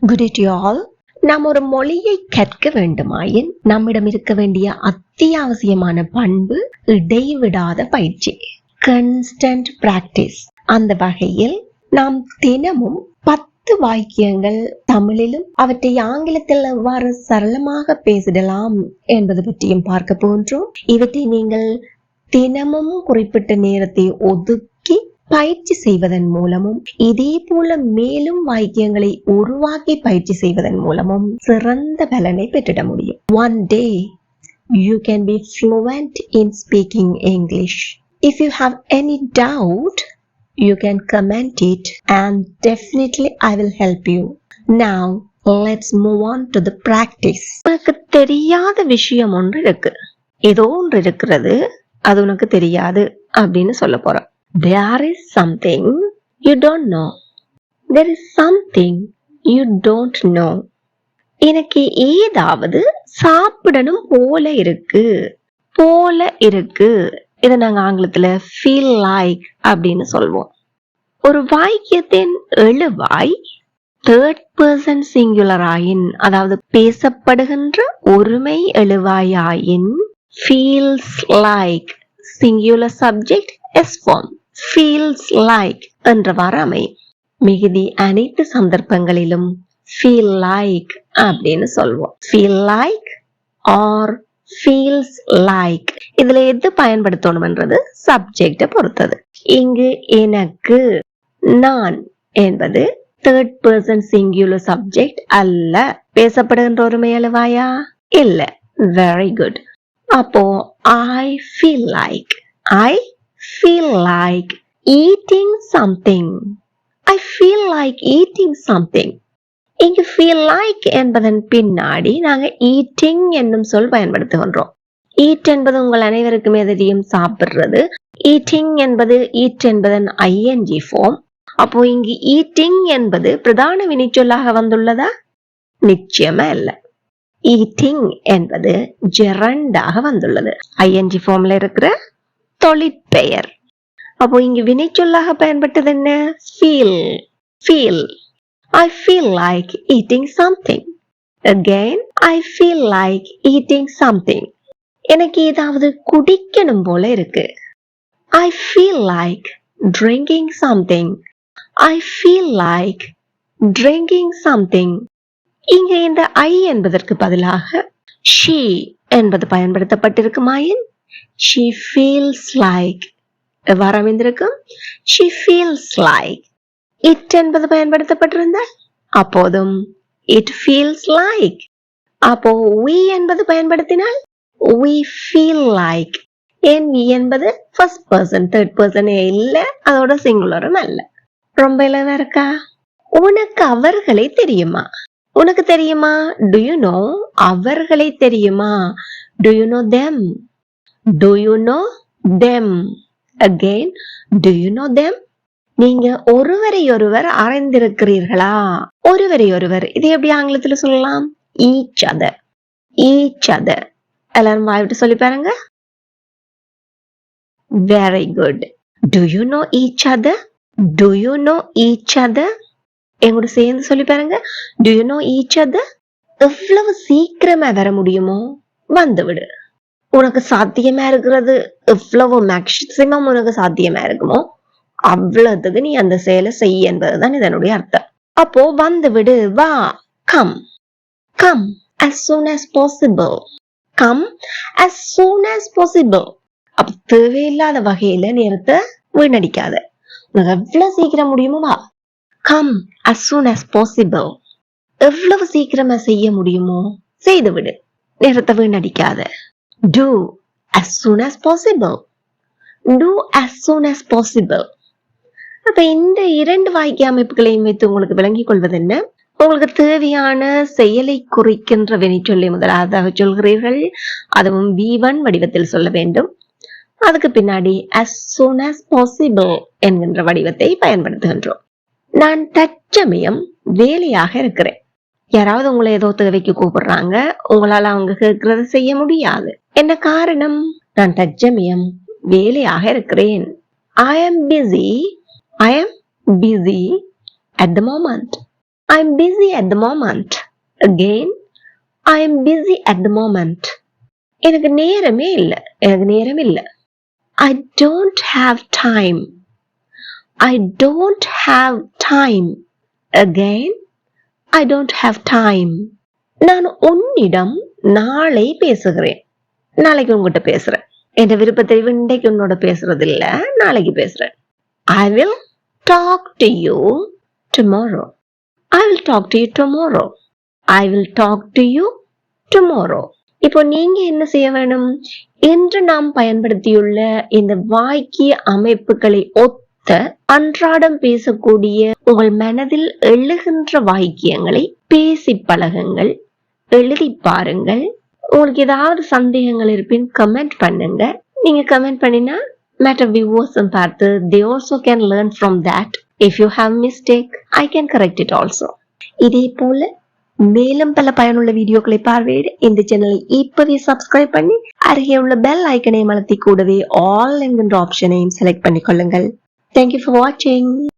Good day to you all. நாம் ஒரு மொழியை கற்க வேண்டுமாயின் நம்மிடம் இருக்க வேண்டிய அத்தியாவசியமான பண்பு இடைவிடாத பயிற்சி, கன்ஸ்டன்ட் பிராக்டிஸ். அந்த வகையில் நாம் தினமும் 10 வாக்கியங்கள் தமிழிலும் அவற்றை ஆங்கிலத்தில் எவ்வாறு சரளமாக பேசிடலாம் என்பது பற்றியும் பார்க்க போன்றோம். இவற்றை நீங்கள் தினமும் குறிப்பிட்ட நேரத்தை ஒதுக்கி பயிற்சி செய்வதன் மூலமும், இதே போல மேலும் வாக்கியங்களை உருவாக்கி பயிற்சி செய்வதன் மூலமும் சிறந்த பலனை பெற்றிட முடியும். One day you can be fluent in speaking English. If you have any doubt, you can comment it and definitely I will help you. Now let's move on to the practice. உனக்கு தெரியாத விஷயம் ஒன்று இருக்கு, ஏதோ ஒன்று இருக்கிறது, அது உனக்கு தெரியாது அப்படின்னு சொல்ல போறோம். There is something you don't know. There is something you don't know. எனக்கு ஏதாவது சாப்பிடணும் போல இருக்கு, இதை நாங்க ஆங்கிலத்துல feel like அப்படின்னு சொல்வோம். ஒரு வாக்கியத்தின் எழுவாய் third person singular ஆயின், அதாவது பேசப்படுகின்ற ஒருமை எழுவாயின் feels like, singular subject S form, feels like என்றவாறு அமையும். மிகுதி அனைத்து சந்தர்ப்பங்களிலும் feel like அப்படின்னு சொல்வோம். feel like or feels like, இதுல எது பயன்படுத்தணும்ன்றது சப்ஜெக்ட பொறுத்தது. இங்கு எனக்கு, நான் என்பது third person singular subject அல்ல. பேசப்படுகின்ற ஒருமை எழுவாயா? இல்ல. Very good. அப்போ I feel like eating something. I feel like eating something. இங்கு feel like என்பதன் பின்னாடி நாங்க eating என்னும் சொல் பயன்படுத்துகின்றோம். eat என்பது உங்கள் அனைவருக்குமே தெரியும், சாப்பிடுறது. eating என்பது eat என்பதன் ing form. அப்போ இங்கு eating என்பது பிரதான வினைச்சொல்லாக வந்துள்ளதா? நிச்சயமா இல்ல. eating என்பது ஜெரண்டாக வந்துள்ளது. ing ஃபார்ம்ல இருக்கிற தொழிற்பெயர். அப்போ இங்கு வினைச்சொல்லாக பயன்பட்டது என்ன? feel. I feel like eating something. Again, I feel like eating something. எனக்கு ஏதாவது குடிக்கணும் போல இருக்கு. I feel like drinking something. I feel like drinking something. இங்க இந்த I என்பதற்கு பதிலாக she என்பது பயன்படுத்தப்பட்டிருக்குமாயின் she feels like எவ்வாறு அமைந்திருக்கும்? she feels like. it என்பது பயன்படுத்தப்பட்டிருந்தால் அப்போதும் it feels like. அப்போ we என்பது பயன்படுத்தினால் we feel like. ஏன் we என்பது first person, third person இல்ல, அதோட சிங்குலரும் அல்ல. ரொம்ப இலவா இருக்கா? உனக்கு அவர்களை தெரியுமா? உனக்கு தெரியுமா? Do you know? அவர்களை தெரியுமா? Do you know them? Do you know them? Again, do you know them? நீங்க ஒருவரை ஒருவர் அறிந்திருக்கிறீர்களா? ஒருவரை ஒருவர், இது எப்படி ஆங்கிலத்துல சொல்லலாம்? each other. எல்லாரும் வாய்விட்டு சொல்லி பாருங்க. Very good. Do you know each other? Do you know each other? எங்கூட சேர்ந்து சொல்லி பாருங்க. Do you know each other? எவ்வளவு சீக்கிரமா வர முடியுமோ வந்துவிடு. உனக்கு சாத்தியமா இருக்கிறது எவ்வளவு மேக்சிமம் உனக்கு சாத்தியமா இருக்குமோ அவ்வளவுக்கு நீ அந்த செயலை செய்ய என்பதுதான் இதனுடைய அர்த்தம். அப்போ வந்துவிடு, வா, come as soon as possible. come as soon as possible. அப்ப தேவையில்லாத வகையில நேரத்தை வீணடிக்காத. உனக்கு எவ்வளவு சீக்கிரம் முடியுமோ வா. come as soon as possible. எவ்வளவு சீக்கிரமா செய்ய முடியுமோ செய்து விடு, நேரத்தை வீணடிக்காத. do as soon as possible. do as soon as possible. அப்ப இந்த 2 வாக்கிய அமைப்புகளையும் வைத்து உங்களுக்கு விளங்கிக் கொள்வது என்ன? உங்களுக்கு தேவையான செயலை குறிக்கின்ற வினைச்சொல்லை முதலாவதாக சொல்கிறீர்கள். அதுவும் V1 வடிவத்தில் சொல்ல வேண்டும். அதுக்கு பின்னாடி as soon as possible என்கின்ற வடிவத்தை பயன்படுத்துகின்றோம். நான் தற்சமயம் வேலையாக இருக்கிறேன். யாராவது உங்களை ஏதோ தேவைக்கு கூப்பிடுறாங்க, உங்களால அவங்க கேட்கறத செய்ய முடியாது. என்ன காரணம்? நான் தற்சமயம் வேலையாக இருக்கிறேன். I am busy at the moment. I'm busy at the moment. Again, I'm busy at the moment. எனக்கு நேரமே இல்ல. I don't have time. I don't have time. Again, I don't have time. நான் உன்னிடம் நாளை பேசுகிறேன். நாளைக்கு உங்ககிட்ட பேசுறேன். என்ற விருப்பத்தை இன்றைக்கு உன்னோட பேசுறது இல்ல, நாளைக்கு பேசுறேன். I will talk to you tomorrow. I will talk to you tomorrow. I will talk to you tomorrow. இப்போ நீங்க என்ன செய்ய வேணும்? இன்று நாம் பயன்படுத்தியுள்ள இந்த வாக்கிய அமைப்புகளை ஒத்த அன்றாடம் பேசக்கூடிய உங்கள் மனதில் எழுகின்ற வாக்கியங்களை பேசி பழகுங்கள், எழுதி பாருங்கள். உங்களுக்கு ஏதாவது சந்தேகங்கள் இருப்பின் கமெண்ட் பண்ணுங்க. நீங்க கமெண்ட் பண்ணினா மற்ற வியூவர்ஸும் பார்த்து they also can learn from that. If you have mistake, I can correct it also. இதே போல மேலும் பல பயனுள்ள வீடியோக்களை பார்வையிட இந்த சேனலை இப்பவே சப்ஸ்கிரைப் பண்ணி அருகே உள்ள பெல் ஐக்கனை அழுத்தி கூடவே ஆல் என்கின்ற ஆப்ஷனையும் select பண்ணிக்கொள்ளுங்கள். Thank you for watching.